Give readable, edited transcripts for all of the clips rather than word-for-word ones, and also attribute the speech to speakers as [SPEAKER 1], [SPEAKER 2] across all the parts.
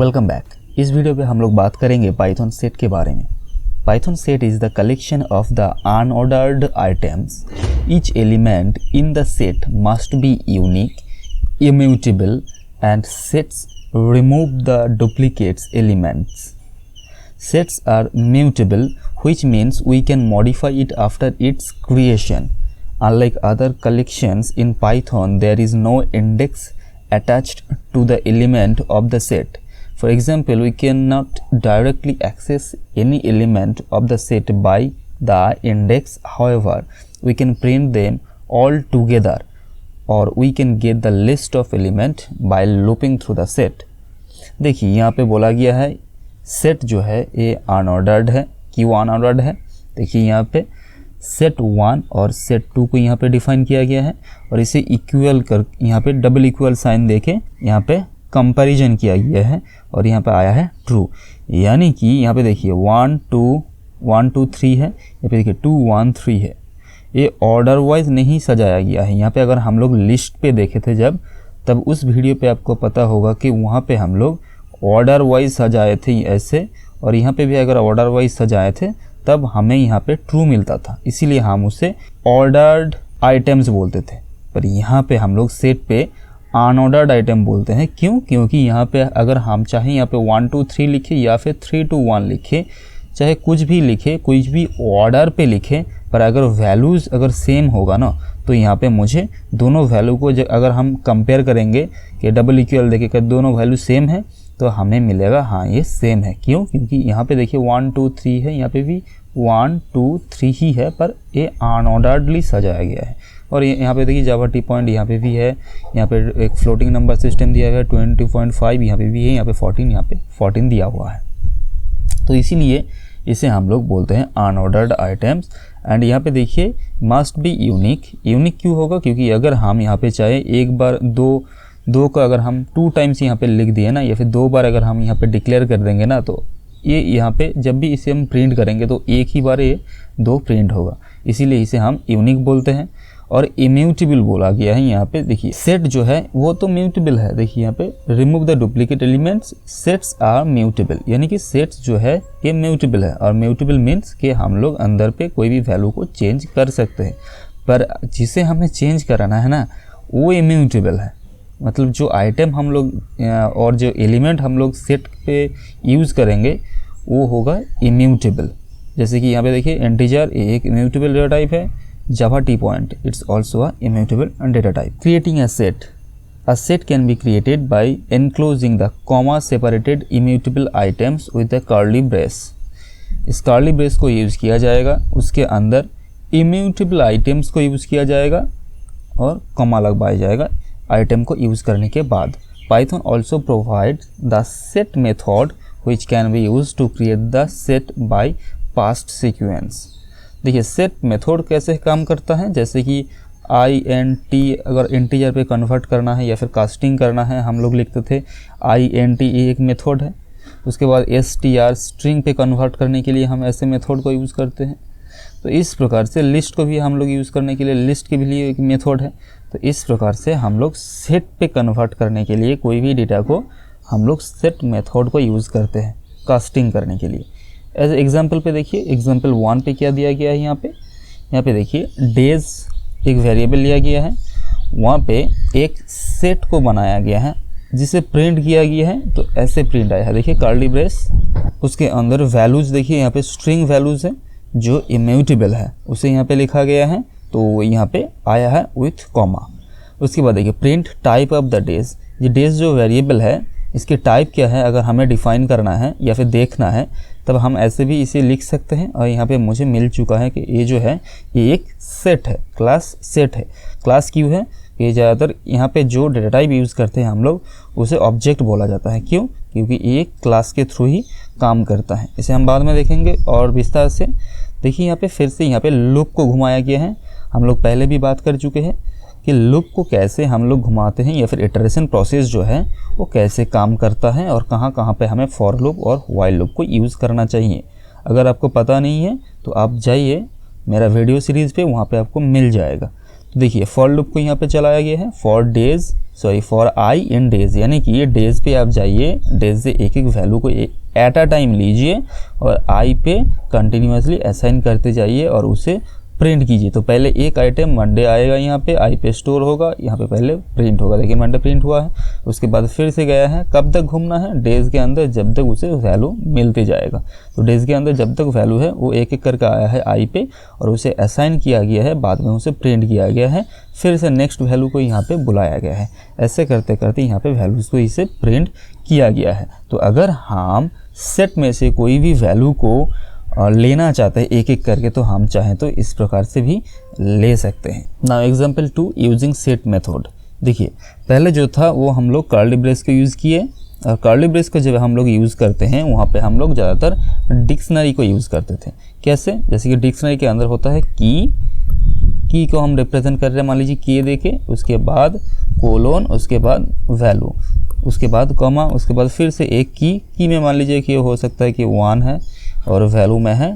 [SPEAKER 1] Welcome back. इस video पे हम लोग बात करेंगे पाइथन सेट के बारे में। Python set is the collection of the unordered items. Each element in the set must be unique, immutable, and sets remove the duplicates elements. Sets are mutable, which means we can modify it after its creation. Unlike other collections in Python, there is no index attached to the element of the set. For example, we cannot directly access any element of the set by the index. However, we can print them all together, or we can get the list of element by looping through the set. देखिए यहाँ पे बोला गया है set जो है ये unordered है। क्यों अनऑर्डर्ड है? देखिए यहाँ पे सेट 1 और सेट 2 को यहाँ पे डिफाइन किया गया है और इसे इक्वल कर यहाँ पे डबल इक्वल साइन देके यहाँ पे कंपैरिजन किया गया है और यहाँ पे आया है ट्रू। यानी कि यहाँ पे देखिए 1 2 3 है, यहाँ पे देखिए 2 1 3 है। ये ऑर्डर वाइज नहीं सजाया गया है। यहाँ पे अगर हम लोग लिस्ट पे देखे थे तब उस वीडियो पे आपको पता होगा कि वहाँ पे हम लोग ऑर्डर वाइज सजाए थे ऐसे, और यहाँ पे भी अगर ऑर्डर वाइज सजाए थे तब हमें यहाँ पे ट्रू मिलता था, इसीलिए हम उसे ऑर्डर्ड आइटम्स बोलते थे। पर यहाँ पे हम लोग सेट पे अनऑर्डर्ड आइटम बोलते हैं। क्यों? क्योंकि यहाँ पे अगर हम चाहें यहाँ पे 1 2 3 लिखे या फिर 3 2 1 लिखे, चाहे कुछ भी लिखे, कुछ भी ऑर्डर पे लिखे, पर अगर वैल्यूज़ अगर सेम होगा ना तो यहाँ पे मुझे दोनों वैल्यू को अगर हम कंपेयर करेंगे कि डबल इक्वल देखे कि दोनों वैल्यू सेम है तो हमें मिलेगा हाँ ये सेम है। क्यों? क्योंकि यहाँ पे देखिए 1 2 3 है, यहाँ पे भी 1 2 3 ही है, पर ये अनऑर्डर्डली सजाया गया है। और यहाँ पे देखिए जावा टी पॉइंट यहाँ पे भी है, यहाँ पे एक फ्लोटिंग नंबर सिस्टम दिया गया है 20.5 यहाँ पे भी है, यहाँ पे 14 यहाँ पे 14 दिया हुआ है। तो इसीलिए इसे हम लोग बोलते हैं अनऑर्डर्ड आइटम्स। एंड यहाँ पे देखिए मस्ट बी यूनिक। यूनिक क्यों होगा? क्योंकि अगर हम यहाँ पे चाहे एक बार दो का अगर हम 2 टाइम्स यहाँ पे लिख दिए ना, या फिर 2 बार अगर हम यहाँ पे डिक्लेयर कर देंगे ना, तो ये यहाँ पे जब भी इसे हम प्रिंट करेंगे तो एक ही बार ये 2 प्रिंट होगा, इसीलिए इसे हम यूनिक बोलते हैं। और इम्यूटेबल बोला गया है यहाँ पे। देखिए सेट जो है वो तो म्यूटेबल है। देखिए यहाँ पे remove the duplicate elements, sets are mutable, यानी कि सेट्स जो है ये म्यूटेबल है। और म्यूटेबल मीन्स कि हम लोग अंदर पे कोई भी वैल्यू को चेंज कर सकते हैं, पर जिसे हमें चेंज कराना है ना वो इम्यूटेबल है। मतलब जो आइटम हम लोग और जो एलिमेंट हम लोग सेट पे यूज़ करेंगे वो होगा इम्यूटेबल। जैसे कि यहाँ पे देखिए इंटीजर एक इम्यूटेबल डेटा टाइप है, Java T point, it's also a immutable data type. Creating a set. A set can be created by enclosing the comma separated immutable items with a curly brace. इस curly brace को use किया जाएगा, उसके अंदर immutable items को use किया जाएगा और comma लगवाया जाएगा आइटम को यूज़ करने के बाद। Python also provides the set method which can be used to create the set by past sequence. देखिए सेट मेथड कैसे काम करता है, जैसे कि int अगर इंटीजर पे कन्वर्ट करना है या फिर कास्टिंग करना है, हम लोग लिखते थे int एक मेथड है। उसके बाद str स्ट्रिंग पे कन्वर्ट करने के लिए हम ऐसे मेथड को यूज़ करते हैं। तो इस प्रकार से लिस्ट को भी हम लोग यूज़ करने के लिए लिस्ट के भी लिए एक मेथड है। तो इस प्रकार से हम लोग सेट पे कन्वर्ट करने के लिए कोई भी डेटा को हम लोग सेट मेथड को यूज़ करते हैं कास्टिंग करने के लिए। एज एग्जाम्पल पे देखिए एग्जाम्पल 1 पे क्या दिया गया है। यहाँ पे देखिए डेज एक वेरिएबल लिया गया है, वहाँ पे एक सेट को बनाया गया है जिसे प्रिंट किया गया है। तो ऐसे प्रिंट आया है, देखिए कर्ली ब्रेस, उसके अंदर वैल्यूज़ देखिए यहाँ पे स्ट्रिंग वैल्यूज़ है जो इम्यूटेबल है, उसे यहाँ पे लिखा गया है, तो यहाँ पे आया है विथ कॉमा। उसके बाद देखिए print type of the days. ये डेज जो वेरिएबल है इसके टाइप क्या है अगर हमें डिफ़ाइन करना है या फिर देखना है तब हम ऐसे भी इसे लिख सकते हैं। और यहाँ पे मुझे मिल चुका है कि ये जो है ये एक सेट है, क्लास सेट है। क्लास क्यों है? ये ज़्यादातर यहाँ पे जो डेटा टाइप यूज़ करते हैं हम लोग उसे ऑब्जेक्ट बोला जाता है। क्यों? क्योंकि ये क्लास के थ्रू ही काम करता है। इसे हम बाद में देखेंगे और विस्तार से। देखिए यहाँ पे फिर से यहाँ पे लूप को घुमाया गया है। हम लोग पहले भी बात कर चुके हैं कि लूप को कैसे हम लोग घुमाते हैं या फिर इटरेशन प्रोसेस जो है वो कैसे काम करता है और कहाँ कहाँ पे हमें फॉर लूप और व्हाइल लूप को यूज़ करना चाहिए। अगर आपको पता नहीं है तो आप जाइए मेरा वीडियो सीरीज़ पे, वहाँ पे आपको मिल जाएगा। तो देखिए फॉर लूप को यहाँ पे चलाया गया है फॉर आई इन डेज, यानी कि ये डेज पे आप जाइए, डेज से एक एक वैल्यू को एट अ टाइम लीजिए और आई पे कंटिन्यूसली असाइन करते जाइए और उसे प्रिंट कीजिए। तो पहले एक आइटम मंडे आएगा, यहाँ पे आई पे स्टोर होगा, यहाँ पे पहले प्रिंट होगा। देखिए मंडे प्रिंट हुआ है, उसके बाद फिर से गया है, कब तक घूमना है, डेज के अंदर जब तक उसे वैल्यू मिलते जाएगा। तो डेज के अंदर जब तक वैल्यू है वो एक एक करके आया है आई पे और उसे असाइन किया गया है, बाद में उसे प्रिंट किया गया है, फिर से नेक्स्ट वैल्यू को यहाँ पे बुलाया गया है। ऐसे करते करते यहाँ पे वैल्यूज़ को इसे प्रिंट किया गया है। तो अगर हम सेट में से कोई भी वैल्यू को लेना चाहते हैं एक एक करके, तो हम चाहें तो इस प्रकार से भी ले सकते हैं। Now example 2 using set method. देखिए पहले जो था वो हम लोग कर्ली ब्रेस को यूज़ किए, और कर्ली ब्रेस को जब हम लोग यूज़ करते हैं वहाँ पे हम लोग ज़्यादातर डिक्शनरी को यूज़ करते थे। कैसे? जैसे कि डिक्शनरी के अंदर होता है की को हम रिप्रेजेंट कर रहे हैं, मान लीजिए की देके, उसके बाद कोलोन, उसके बाद वैल्यू, उसके बाद कॉमा, उसके बाद फिर से एक की में मान लीजिए कि हो सकता है कि 1 है और वैल्यू में है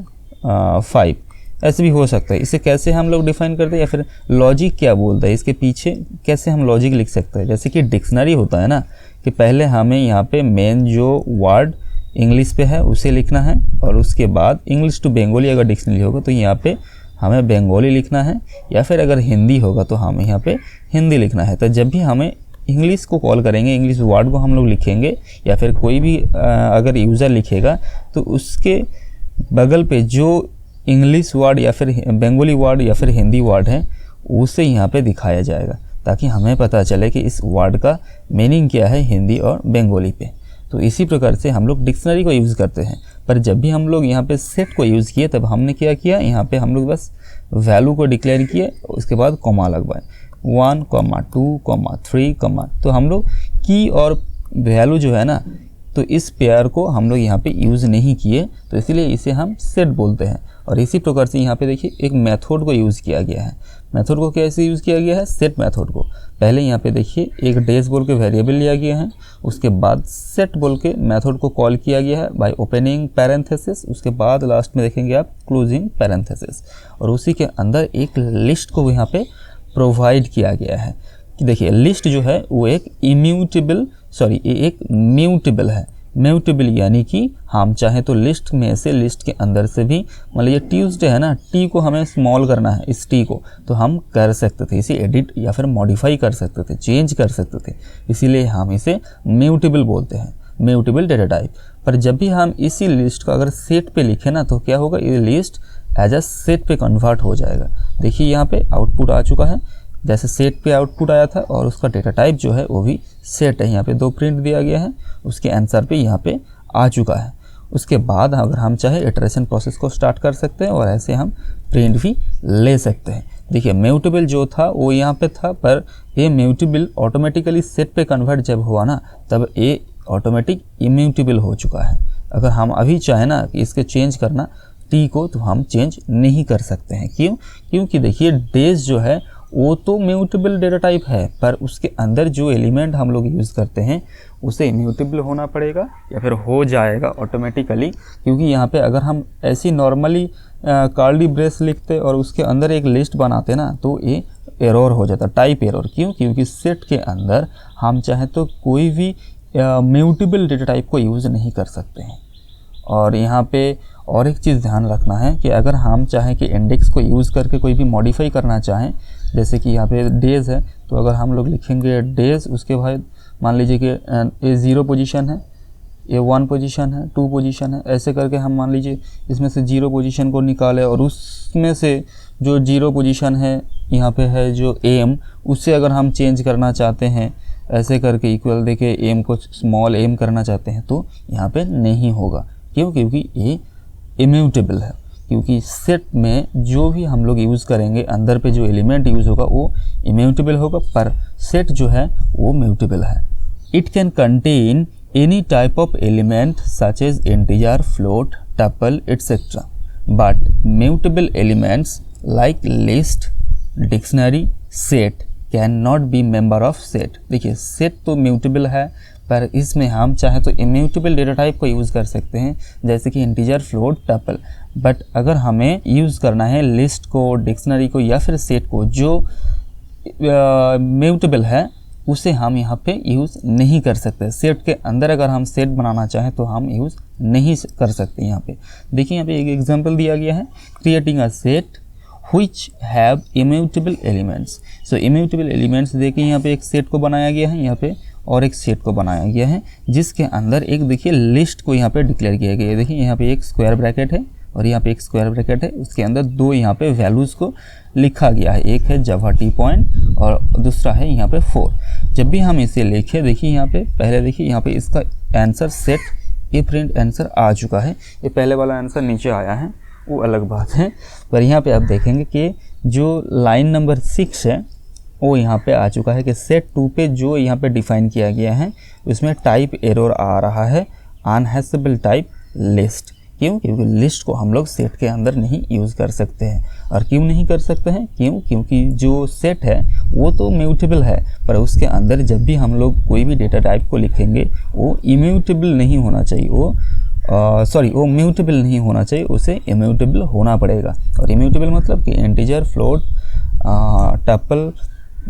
[SPEAKER 1] 5, ऐसे भी हो सकता है। इसे कैसे हम लोग डिफाइन करते हैं या फिर लॉजिक क्या बोलता है, इसके पीछे कैसे हम लॉजिक लिख सकते हैं। जैसे कि डिक्शनरी होता है ना, कि पहले हमें यहाँ पे मेन जो वर्ड इंग्लिश पे है उसे लिखना है, और उसके बाद इंग्लिश टू बंगाली अगर डिक्शनरी होगा तो यहाँ पे हमें बंगाली लिखना है, या फिर अगर हिंदी होगा तो हमें यहाँ पे हिंदी लिखना है। तो जब भी हमें इंग्लिश को कॉल करेंगे, इंग्लिश वर्ड को हम लोग लिखेंगे, या फिर कोई भी अगर यूज़र लिखेगा तो उसके बगल पे जो इंग्लिश वर्ड या फिर बंगाली वर्ड या फिर हिंदी वर्ड है उसे यहाँ पे दिखाया जाएगा, ताकि हमें पता चले कि इस वर्ड का मीनिंग क्या है हिंदी और बंगाली पे। तो इसी प्रकार से हम लोग डिक्शनरी को यूज़ करते हैं। पर जब भी हम लोग यहाँ पे सेट को यूज़ किए तब हमने क्या किया, यहाँ पे हम लोग बस वैल्यू को डिक्लेयर किए, उसके बाद कॉमा लगवाए 1, 2, 3, तो हम लोग की और वैल्यू जो है ना, तो इस पेयर को हम लोग यहाँ पे यूज़ नहीं किए, तो इसीलिए इसे हम सेट बोलते हैं। और इसी प्रकार से यहाँ पे देखिए एक मेथड को यूज़ किया गया है। मेथड को कैसे यूज़ किया गया है, सेट मेथड को। पहले यहाँ पे देखिए एक डेज बोल के वेरिएबल लिया गया है, उसके बाद सेट बोल के मेथड को कॉल किया गया है बाय ओपनिंग पैरेंथेसिस, उसके बाद लास्ट में देखेंगे आप क्लोजिंग पैरेंथेसिस, और उसी के अंदर एक लिस्ट को यहाँ पे प्रोवाइड किया गया है। कि देखिए लिस्ट जो है वो एक एक म्यूटेबल है। म्यूटेबल यानी कि हम चाहे तो लिस्ट में से, लिस्ट के अंदर से भी, मान लीजिए ट्यूसडे है ना, टी को हमें स्मॉल करना है, इस टी को तो हम कर सकते थे, इसे एडिट या फिर मॉडिफाई कर सकते थे, चेंज कर सकते थे, इसीलिए हम इसे म्यूटेबल बोलते हैं, म्यूटेबल डेटा टाइप। पर जब भी हम इसी लिस्ट को अगर सेट पे लिखे ना, तो क्या होगा, ये लिस्ट एज अ सेट पे कन्वर्ट हो जाएगा। देखिए यहाँ पे आउटपुट आ चुका है, जैसे सेट पे आउटपुट आया था, और उसका डेटा टाइप जो है वो भी सेट है। यहाँ पे 2 प्रिंट दिया गया है, उसके आंसर पे यहाँ पे आ चुका है। उसके बाद अगर हम चाहे इटरेशन प्रोसेस को स्टार्ट कर सकते हैं, और ऐसे हम प्रिंट भी ले सकते हैं। देखिए म्यूटेबल जो था वो यहाँ पे था, पर ये म्यूटेबल ऑटोमेटिकली सेट पे कन्वर्ट जब हुआ ना, तब ये ऑटोमेटिक इम्यूटेबल हो चुका है। अगर हम अभी चाहें ना कि इसके चेंज करना टी को, तो हम चेंज नहीं कर सकते हैं। क्यों? क्योंकि देखिए डेज जो है वो तो म्यूटेबल डेटा टाइप है, पर उसके अंदर जो एलिमेंट हम लोग यूज़ करते हैं उसे इम्यूटेबल होना पड़ेगा, या फिर हो जाएगा ऑटोमेटिकली। क्योंकि यहाँ पे अगर हम ऐसी नॉर्मली कर्ली ब्रेस लिखते और उसके अंदर एक लिस्ट बनाते ना, तो ये एरर हो जाता, टाइप एरर। क्यों? क्योंकि सेट के अंदर हम चाहे तो कोई भी म्यूटेबल डेटा टाइप को यूज़ नहीं कर सकते हैं। और यहाँ पे और एक चीज़ ध्यान रखना है कि अगर हम चाहें कि इंडेक्स को यूज़ करके कोई भी मॉडिफाई करना चाहें, जैसे कि यहाँ पे डेज़ है, तो अगर हम लोग लिखेंगे डेज़, उसके बाद मान लीजिए कि ये 0 पोजीशन है, ये 1 पोजीशन है, 2 पोजीशन है, ऐसे करके हम मान लीजिए इसमें से 0 पोजीशन को निकालें, और उसमें से जो 0 पोजीशन है यहाँ पे है जो एम, उससे अगर हम चेंज करना चाहते हैं, ऐसे करके इक्वल देके एम को स्मॉल एम करना चाहते हैं, तो यहाँ पे नहीं होगा। क्यों? क्योंकि ये इम्यूटेबल है। क्योंकि सेट में जो भी हम लोग यूज़ करेंगे, अंदर पे जो एलिमेंट यूज़ होगा वो इम्यूटेबल होगा, पर सेट जो है वो म्यूटेबल है। It can contain any type of element such as integer, float, tuple etcetera, but mutable elements like list, dictionary, set can not be member of set. देखिए set तो म्यूटेबल है, पर इसमें हम चाहे तो इम्यूटेबल डेटा टाइप को use कर सकते हैं, जैसे कि इंटीजर, फ्लोट, टपल। बट अगर हमें यूज़ करना है लिस्ट को, डिक्शनरी को या फिर सेट को, जो म्यूटेबल है उसे हम यहाँ पे यूज़ नहीं कर सकते। सेट के अंदर अगर हम सेट बनाना चाहें तो हम यूज़ नहीं कर सकते। यहाँ पे देखिए, यहाँ पे एक एग्जांपल दिया गया है, creating a set which have immutable elements। So immutable elements देखिए यहाँ पे एक सेट को बनाया गया है यहाँ पे, और एक सेट को बनाया गया है जिसके अंदर एक देखिए लिस्ट को यहाँ पे डिक्लेयर किया गया है। देखिए यहाँ पे एक स्क्वायर ब्रैकेट है और यहाँ पे एक स्क्वायर ब्रैकेट है, उसके अंदर दो यहाँ पे वैल्यूज़ को लिखा गया है, एक है जावा टी पॉइंट और दूसरा है यहाँ पे 4। जब भी हम इसे लिखे, देखिए यहाँ पे पहले देखिए यहाँ पे इसका आंसर सेट ये प्रिंट आंसर आ चुका है, ये पहले वाला आंसर नीचे आया है वो अलग बात है, पर यहाँ पे आप देखेंगे कि जो लाइन नंबर 6 है वो यहाँ पे आ चुका है कि सेट 2 पे जो यहाँ पे डिफाइन किया गया है उसमें टाइप एरर आ रहा है अनहैशेबल टाइप लिस्ट। क्यों? क्योंकि लिस्ट को हम लोग सेट के अंदर नहीं यूज़ कर सकते हैं। और क्यों नहीं कर सकते हैं? क्योंकि जो सेट है वो तो म्यूटेबल है, पर उसके अंदर जब भी हम लोग कोई भी डेटा टाइप को लिखेंगे वो इम्यूटेबल नहीं होना चाहिए, वो म्यूटेबल नहीं होना चाहिए, उसे इम्यूटेबल होना पड़ेगा। और इम्यूटेबल मतलब कि इंटीजर, फ्लोट, टपल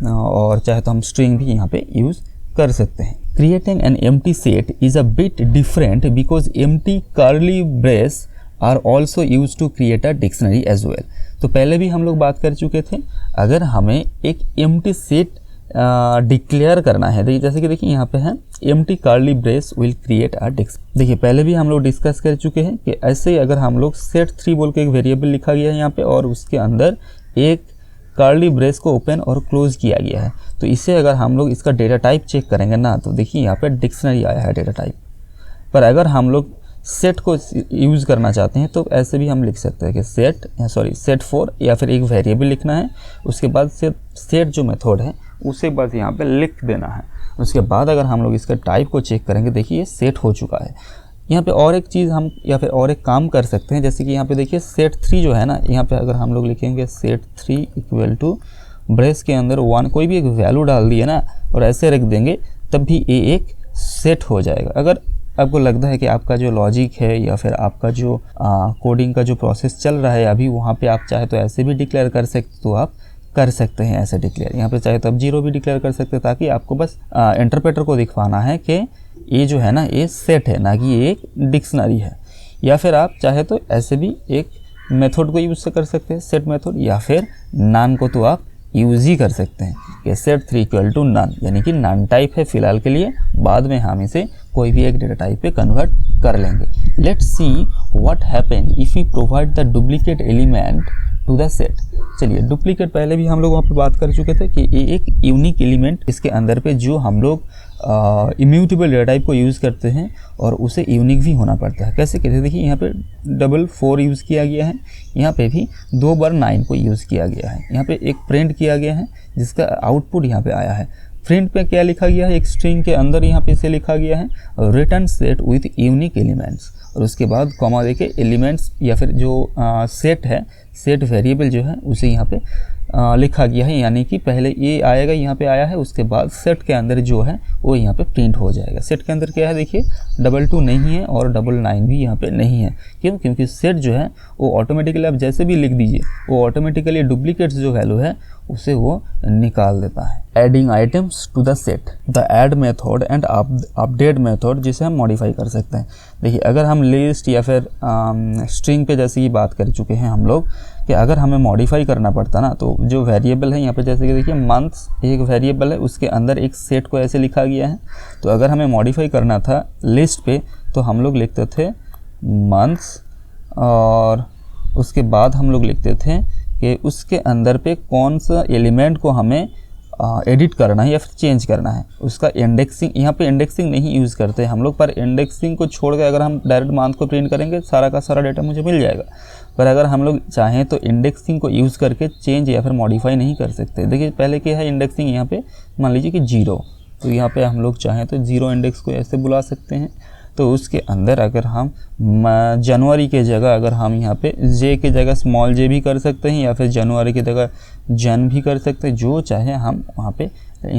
[SPEAKER 1] और चाहे तो हम स्ट्रिंग भी यहाँ पे यूज़ कर सकते हैं। Creating an empty set is a bit different because empty curly brace are also use to create a dictionary as well. तो पहले भी हम लोग बात कर चुके थे, अगर हमें एक एम्प्टी सेट डिक्लेयर करना है, देखिए जैसे कि देखिए यहाँ पे है empty curly brace will create a dictionary. देखिए पहले भी हम लोग डिस्कस कर चुके हैं कि ऐसे ही अगर हम लोग सेट 3 बोल के एक वेरिएबल लिखा गया है यहाँ पे और उसके अंदर एक कर्ली ब्रेस को ओपन और क्लोज किया गया है, तो इसे अगर हम लोग इसका डेटा टाइप चेक करेंगे ना, तो देखिए यहाँ पे डिक्शनरी आया है डेटा टाइप। पर अगर हम लोग सेट को यूज़ करना चाहते हैं तो ऐसे भी हम लिख सकते हैं कि सेट 4 या फिर एक वेरिएबल लिखना है, उसके बाद सेट जो मेथड है उसे बस यहाँ पे लिख देना है। उसके बाद अगर हम लोग इसका टाइप को चेक करेंगे, देखिए ये सेट हो चुका है। यहाँ पे और एक चीज़ हम या फिर और एक काम कर सकते हैं, जैसे कि यहाँ पे देखिए सेट 3 जो है ना, यहाँ पे अगर हम लोग लिखेंगे सेट 3 इक्वल टू ब्रेस के अंदर 1 कोई भी एक वैल्यू डाल दिए ना और ऐसे रख देंगे, तब भी ये एक सेट हो जाएगा। अगर आपको लगता है कि आपका जो लॉजिक है या फिर आपका जो कोडिंग का जो प्रोसेस चल रहा है अभी, वहाँ पे आप चाहे तो ऐसे भी डिक्लेयर कर सकते, तो आप कर सकते हैं ऐसे डिक्लेयर। यहाँ पे चाहे तो आप 0 भी डिक्लेयर कर सकते हैं, ताकि आपको बस इंटरप्रेटर को दिखवाना है कि ये जो है ना ये सेट है, ना कि ये एक डिक्शनरी है। या फिर आप चाहे तो ऐसे भी एक मेथड को यूज़ कर सकते हैं, सेट मेथड, या फिर नन को तो आप यूज़ ही कर सकते हैं कि सेट 3 इक्वल टू नन, यानी कि नन टाइप है फिलहाल के लिए, बाद में हम इसे कोई भी एक डेटा टाइप पे कन्वर्ट कर लेंगे। Let's see what happen if we provide the duplicate element to the set. चलिए, डुप्लीकेट पहले भी हम लोग वहाँ पे बात कर चुके थे कि ये एक यूनिक एलिमेंट इसके अंदर पे जो हम लोग इम्यूटेबल डेटा टाइप को यूज़ करते हैं और उसे यूनिक भी होना पड़ता है। कैसे कहते हैं, देखिए यहाँ पे 4 यूज़ किया गया है, यहाँ पे भी 2 बार 9 को यूज़ किया गया है। यहाँ पे एक प्रिंट किया गया है जिसका आउटपुट यहाँ पे आया है। प्रिंट पे क्या लिखा गया है, एक स्ट्रिंग के अंदर यहाँ पे इसे लिखा गया है return set with unique elements, और उसके बाद कॉमा देके एलिमेंट्स या फिर जो सेट है, सेट वेरिएबल जो है उसे यहाँ पे लिखा गया है, यानी कि पहले ये आएगा, यहाँ पे आया है, उसके बाद सेट के अंदर जो है वो यहाँ पे प्रिंट हो जाएगा। सेट के अंदर क्या है, देखिए 22 नहीं है और 99 भी यहाँ पे नहीं है। क्यों? क्योंकि सेट जो है वो ऑटोमेटिकली आप जैसे भी लिख दीजिए वो ऑटोमेटिकली डुप्लीकेट्स जो वैल्यू है उसे वो निकाल देता है। Adding items to the set, the add method and update method, जिसे हम मॉडिफाई कर सकते हैं। देखिए अगर हम लिस्ट या फिर स्ट्रिंग पे जैसे ही बात कर चुके हैं हम लोग कि अगर हमें मॉडिफाई करना पड़ता ना, तो जो वेरिएबल है यहाँ पे जैसे कि देखिए मंथ्स एक वेरिएबल है, उसके अंदर एक सेट को ऐसे लिखा गया है। तो अगर हमें मॉडिफाई करना था लिस्ट पे तो हम लोग लिखते थे मंथ्स, और उसके बाद हम लोग लिखते थे कि उसके अंदर पे कौन सा एलिमेंट को हमें एडिट करना है या फिर चेंज करना है, उसका इंडेक्सिंग। यहाँ पे इंडेक्सिंग नहीं यूज़ करते हम लोग, पर इंडेक्सिंग को छोड़ के अगर हम डायरेक्ट मंथ को प्रिंट करेंगे सारा का सारा डेटा मुझे मिल जाएगा। पर अगर हम लोग चाहें तो इंडेक्सिंग को यूज़ करके चेंज या फिर मॉडिफाई नहीं कर सकते। देखिए पहले क्या है इंडेक्सिंग, यहाँ पे मान लीजिए कि 0, तो यहाँ पे हम लोग चाहें तो 0 इंडेक्स को ऐसे बुला सकते हैं। तो उसके अंदर अगर हम जनवरी के जगह अगर हम यहाँ पे जे की जगह स्मॉल जे भी कर सकते हैं, या फिर जनवरी की जगह जन भी कर सकते हैं, जो चाहे हम वहाँ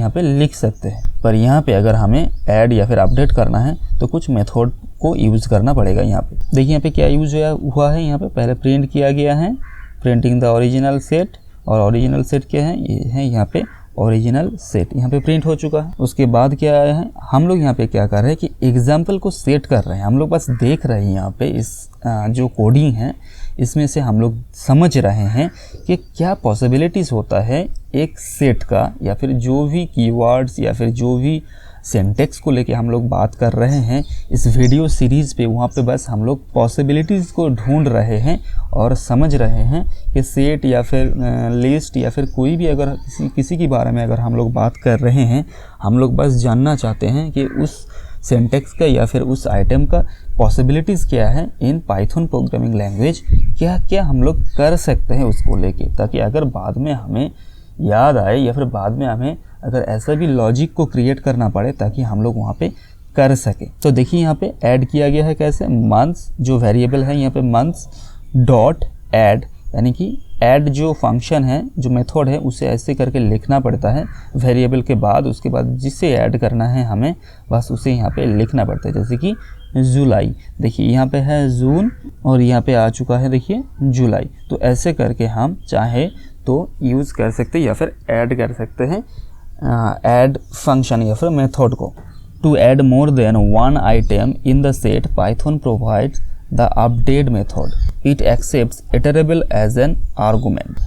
[SPEAKER 1] पे लिख सकते हैं। पर यहाँ पे अगर हमें ऐड या फिर अपडेट करना है तो कुछ मेथड को यूज़ करना पड़ेगा। यहाँ पे देखिए यहाँ पे क्या यूज़ हुआ है, यहाँ पे पहले प्रिंट किया गया है प्रिंटिंग द ओरिजिनल सेट, और ओरिजिनल सेट क्या है, ये है यहाँ पे ओरिजिनल सेट यहाँ पे प्रिंट हो चुका है। उसके बाद क्या आया है, हम लोग यहाँ पे क्या कर रहे हैं कि एग्जाम्पल को सेट कर रहे हैं। हम लोग बस देख रहे हैं यहाँ पे इस जो कोडिंग है इसमें से हम लोग समझ रहे हैं कि क्या पॉसिबिलिटीज़ होता है एक सेट का, या फिर जो भी कीवर्ड्स या फिर जो भी सिंटैक्स को लेके हम लोग बात कर रहे हैं इस वीडियो सीरीज़ पे, वहाँ पे बस हम लोग पॉसिबिलिटीज़ को ढूंढ रहे हैं और समझ रहे हैं कि सेट या फिर लिस्ट या फिर कोई भी अगर किसी के बारे में अगर हम लोग बात कर रहे हैं, हम लोग बस जानना चाहते हैं कि उस सिंटैक्स का या फिर उस आइटम का पॉसिबिलिटीज़ क्या है इन पाइथन प्रोग्रामिंग लैंग्वेज, क्या क्या हम लोग कर सकते हैं उसको लेके, ताकि अगर बाद में हमें याद आए या फिर बाद में हमें अगर ऐसा भी लॉजिक को क्रिएट करना पड़े ताकि हम लोग वहाँ पे कर सके। तो देखिए यहाँ पे ऐड किया गया है कैसे, मंथ्स जो वेरिएबल है यहाँ पे मंथ्स डॉट ऐड, यानी कि ऐड जो फंक्शन है जो मेथड है उसे ऐसे करके लिखना पड़ता है वेरिएबल के बाद, उसके बाद जिसे ऐड करना है हमें बस उसे यहाँ पे लिखना पड़ता है। जैसे कि जुलाई, देखिए यहाँ पे है जून और यहाँ पे आ चुका है देखिए जुलाई। तो ऐसे करके हम चाहे तो यूज़ कर सकते हैं या फिर ऐड कर सकते हैं ऐड फंक्शन या फिर मेथड को। To add more than one item in the set Python provides the update method, it accepts iterable as an argument.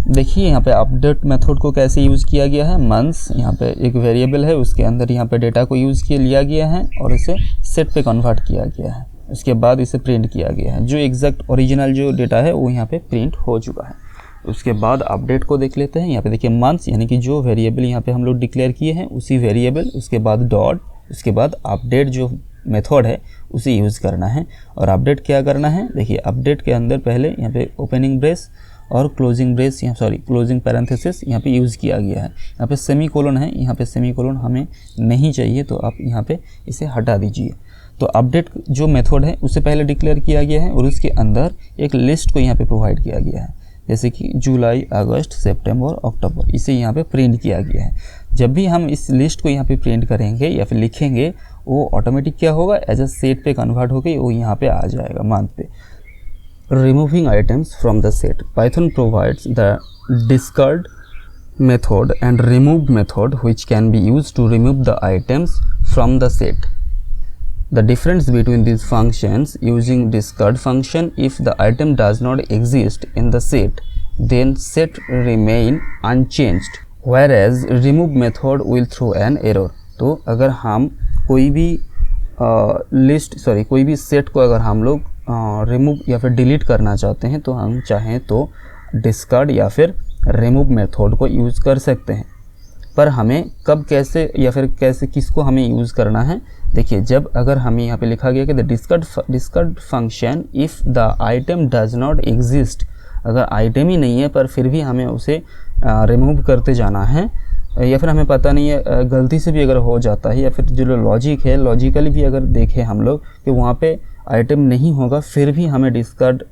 [SPEAKER 1] देखिए यहाँ पे अपडेट मेथड को कैसे यूज़ किया गया है, मंथ्स यहाँ पे एक वेरिएबल है उसके अंदर यहाँ पे डेटा को यूज़ लिया गया है और इसे सेट पे कन्वर्ट किया गया है, उसके बाद इसे प्रिंट किया गया है। जो एग्जैक्ट ओरिजिनल जो डेटा है वो यहाँ पे प्रिंट हो चुका है। उसके बाद अपडेट को देख लेते हैं। यहाँ पे देखिए मंथ्स यानी कि जो वेरिएबल यहाँ पे हम लोग डिक्लेयर किए हैं उसी वेरिएबल, उसके बाद डॉट, उसके बाद अपडेट जो मेथड है उसे यूज़ करना है। और अपडेट क्या करना है, देखिए अपडेट के अंदर पहले यहाँ पे ओपनिंग ब्रेस और क्लोजिंग ब्रेस क्लोजिंग पैरेंथेसिस यहाँ पे यूज़ किया गया है। यहाँ पे सेमी कोलन है, यहाँ पे सेमी कोलन हमें नहीं चाहिए तो आप यहाँ पे इसे हटा दीजिए। तो अपडेट जो मेथड है उसे पहले डिक्लेयर किया गया है और उसके अंदर एक लिस्ट को यहाँ पे प्रोवाइड किया गया है, जैसे कि जुलाई, अगस्त, सितंबर, अक्टूबर, इसे यहाँ पे प्रिंट किया गया है। जब भी हम इस लिस्ट को यहाँ पे प्रिंट करेंगे या फिर लिखेंगे वो ऑटोमेटिक क्या होगा, एज अ सेट पे कन्वर्ट होकर वो यहाँ पे आ जाएगा मंथ पे। Removing items from the set, Python provides the discard method and remove method which can be used to remove the items from the set. The difference between these functions, using discard function if the item does not exist in the set, then set remain unchanged, whereas remove method will throw an error। तो अगर हम कोई भी कोई भी set को अगर हम लोग रिमूव या फिर डिलीट करना चाहते हैं तो हम चाहें तो डिस्कार्ड या फिर रिमूव मेथड को यूज़ कर सकते हैं। पर हमें कब, कैसे या फिर कैसे, किसको हमें यूज़ करना है, देखिए जब अगर हमें यहाँ पे लिखा गया कि the discard function if the item does not exist, अगर आइटम ही नहीं है पर फिर भी हमें उसे रिमूव करते जाना है, या फिर हमें पता नहीं है गलती से भी अगर हो जाता है या फिर जो लॉजिक है लॉजिकली भी अगर देखें हम लोग कि वहाँ पे आइटम नहीं होगा फिर भी हमें डिस्कार्ड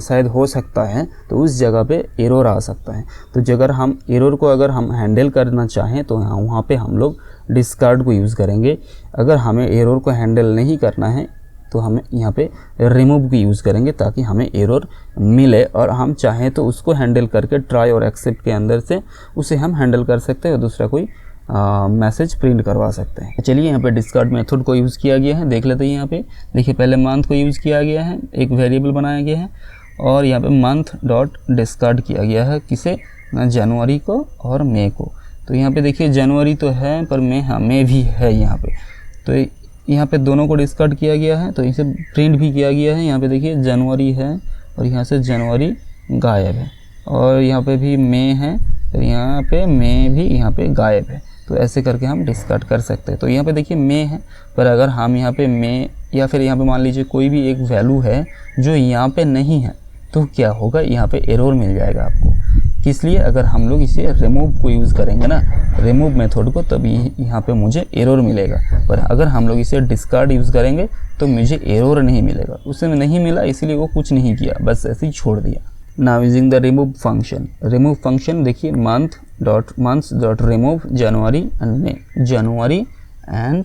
[SPEAKER 1] शायद हो सकता है, तो उस जगह पे एरर आ सकता है। तो अगर हम एरर को अगर हम हैंडल करना चाहें तो वहाँ पे हम लोग डिस्कार्ड को यूज़ करेंगे। अगर हमें एरर को हैंडल नहीं करना है तो हमें यहाँ पे रिमूव की यूज़ करेंगे ताकि हमें एरर मिले और हम चाहें तो उसको हैंडल करके ट्राई और एक्सेप्ट के अंदर से उसे हम हैंडल कर सकते हैं और दूसरा कोई मैसेज प्रिंट करवा सकते हैं। चलिए यहाँ पे डिस्कार्ड मेथड को यूज़ किया गया है, देख लेते हैं। यहाँ पे देखिए पहले मंथ को यूज़ किया गया है, एक वेरिएबल बनाया गया है और यहाँ पे मंथ डॉट डिस्कार्ड किया गया है, किसे, जनवरी को और मई को। तो यहाँ पे देखिए जनवरी तो है पर मई भी है यहाँ पे, तो यहाँ पे दोनों को डिस्कार्ड किया गया है तो इसे प्रिंट भी किया गया है। यहाँ पे देखिए जनवरी है और यहाँ से जनवरी गायब है और यहाँ पे भी मई है और यहाँ पे मई भी यहाँ पे गायब है। तो ऐसे करके हम डिस्कार्ड कर सकते हैं। तो यहाँ पे देखिए मई है पर अगर हम यहाँ पे मई या फिर यहाँ पे मान लीजिए कोई भी एक वैल्यू है जो यहाँ पे नहीं है तो क्या होगा, यहाँ पे एरर मिल जाएगा आपको। किस लिए, अगर हम लोग इसे रिमूव को यूज़ करेंगे ना, रिमूव मेथड को, तभी यहाँ पे मुझे एरर मिलेगा। पर अगर हम लोग इसे डिस्कार्ड यूज़ करेंगे तो मुझे एरर नहीं मिलेगा। उसमें नहीं मिला इसलिए वो कुछ नहीं किया, बस ऐसे ही छोड़ दिया। Now using the remove function, remove function देखिए months dot remove January and May, January and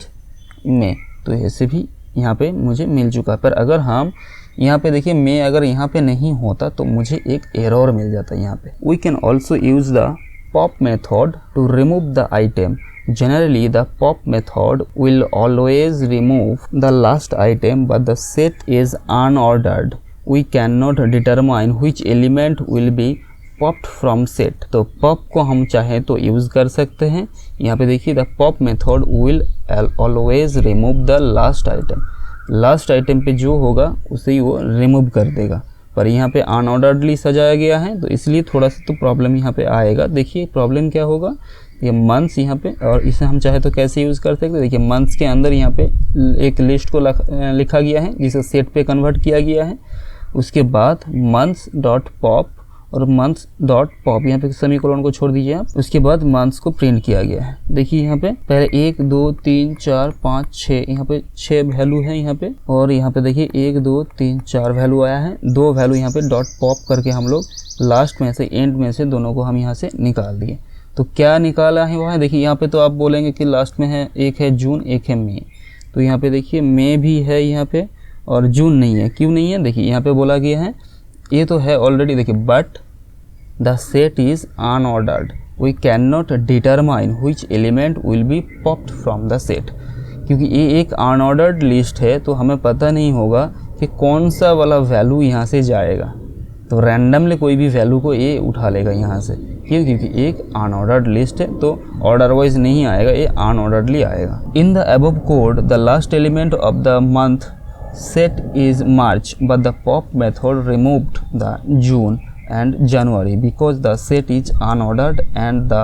[SPEAKER 1] May, तो ऐसे भी यहाँ पे मुझे मिल चुका है। पर अगर हम यहाँ पे देखिए मई अगर यहाँ पे नहीं होता तो मुझे एक एरर मिल जाता है यहाँ पे। We can also use the pop method to remove the item. Generally, the pop method will always remove the last item, but the set is unordered. We cannot determine which element will be popped from set. तो pop को हम चाहे तो use कर सकते हैं। यहाँ पे देखिए the pop method will always remove the last item. Last item पे जो होगा उसे ही वो रिमूव कर देगा, पर यहाँ पे अनऑर्डर्डली सजाया गया है तो इसलिए थोड़ा सा तो प्रॉब्लम यहाँ पे आएगा। देखिए प्रॉब्लम क्या होगा, ये मंथ्स यहाँ पे, और इसे हम चाहे तो कैसे यूज़ कर सकते हैं। देखिए मंथ्स के अंदर यहाँ पे एक लिस्ट को लिखा गया है जिसे सेट पे कन्वर्ट किया गया है। उसके बाद मंथ्स डॉट पॉप और मंथ्स डॉट पॉप यहाँ पे सेमीकोलन को छोड़ दीजिए आप। उसके बाद मंथ्स को प्रिंट किया गया है। देखिए यहाँ पे पहले 1 2 3 4 5 6 यहाँ पे 6 वैल्यू है यहाँ पे, और यहाँ पे देखिए 1 2 3 4 वैल्यू आया है। 2 वैल्यू यहाँ पे डॉट पॉप करके हम लोग लास्ट में से एंड में से दोनों को हम यहाँ से निकाल दिए। तो क्या निकाला है वहाँ, देखिए यहाँ पे तो आप बोलेंगे कि लास्ट में है, एक है जून एक है मई, तो यहाँ पे देखिए मई भी है यहाँ पे और जून नहीं है। क्यों नहीं है, देखिए यहाँ पे बोला गया है ये तो है ऑलरेडी। देखिए but the set is unordered, we can not determine which element will be popped from the set. क्योंकि ये एक अनऑर्डर्ड लिस्ट है तो हमें पता नहीं होगा कि कौन सा वाला वैल्यू यहाँ से जाएगा, तो रैंडमली कोई भी वैल्यू को ये उठा लेगा यहाँ से। क्यों, क्योंकि एक अनऑर्डर्ड लिस्ट है तो ऑर्डर वाइज नहीं आएगा, ये अनऑर्डरली आएगा। In the above code the last element of the month set is March, but the pop method removed the June and January because the set is unordered and the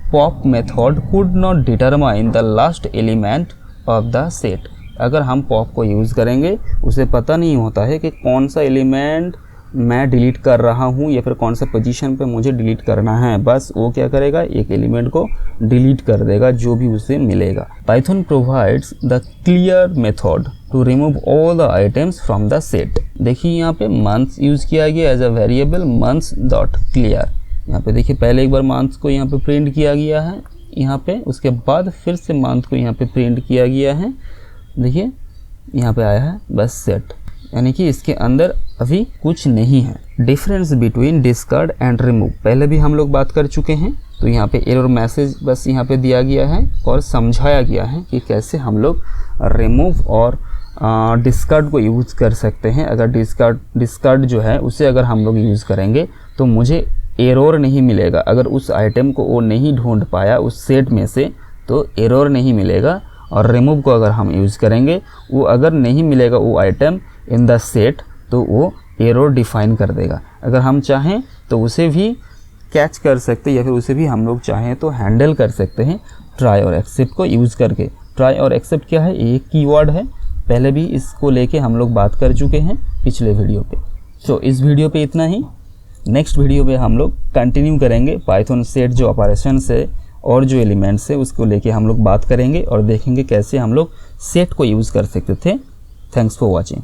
[SPEAKER 1] pop method could not determine the last element of the set. अगर हम pop को use करेंगे उसे पता नहीं होता है कि कौन सा एलिमेंट मैं डिलीट कर रहा हूँ या फिर कौन सा पोजीशन पे मुझे डिलीट करना है, बस वो क्या करेगा, एक एलिमेंट को डिलीट कर देगा जो भी उसे मिलेगा। Python provides the clear method to remove all the items from the set. देखिए यहाँ पे मंथ्स यूज़ किया गया as a variable months dot clear. यहाँ पे देखिए पहले एक बार मंथ्स को यहाँ पे प्रिंट किया गया है यहाँ पे, उसके बाद फिर से मंथ को यहाँ पे प्रिंट किया गया है। देखिए यहाँ पे आया है बस सेट, यानी कि इसके अंदर अभी कुछ नहीं है। Difference between discard and remove पहले भी हम लोग बात कर चुके हैं, तो यहाँ पे एरर मैसेज बस यहाँ पे दिया गया है और समझाया गया है कि कैसे हम लोग रिमूव और डिस्कार्ड को यूज़ कर सकते हैं। अगर डिस्कार्ड जो है उसे अगर हम लोग यूज़ करेंगे तो मुझे एरर नहीं मिलेगा। अगर उस आइटम को वो नहीं ढूंढ पाया उस सेट में से तो एरर नहीं मिलेगा, और रिमूव को अगर हम यूज़ करेंगे वो अगर नहीं मिलेगा वो आइटम इन द सेट तो वो एरर डिफाइन कर देगा। अगर हम चाहें तो उसे भी कैच कर सकते हैं या फिर उसे भी हम लोग चाहें तो हैंडल कर सकते हैं ट्राई और एक्सेप्ट को यूज़ करके। ट्राई और एक्सेप्ट क्या है, एक कीवर्ड है, पहले भी इसको लेके हम लोग बात कर चुके हैं पिछले वीडियो पे। सो इस वीडियो पे इतना ही। नेक्स्ट वीडियो पे हम लोग कंटिन्यू करेंगे पाइथन सेट जो ऑपरेशन है और जो एलिमेंट्स है उसको लेके हम लोग बात करेंगे और देखेंगे कैसे हम लोग सेट को यूज़ कर सकते थे। Thanks for watching.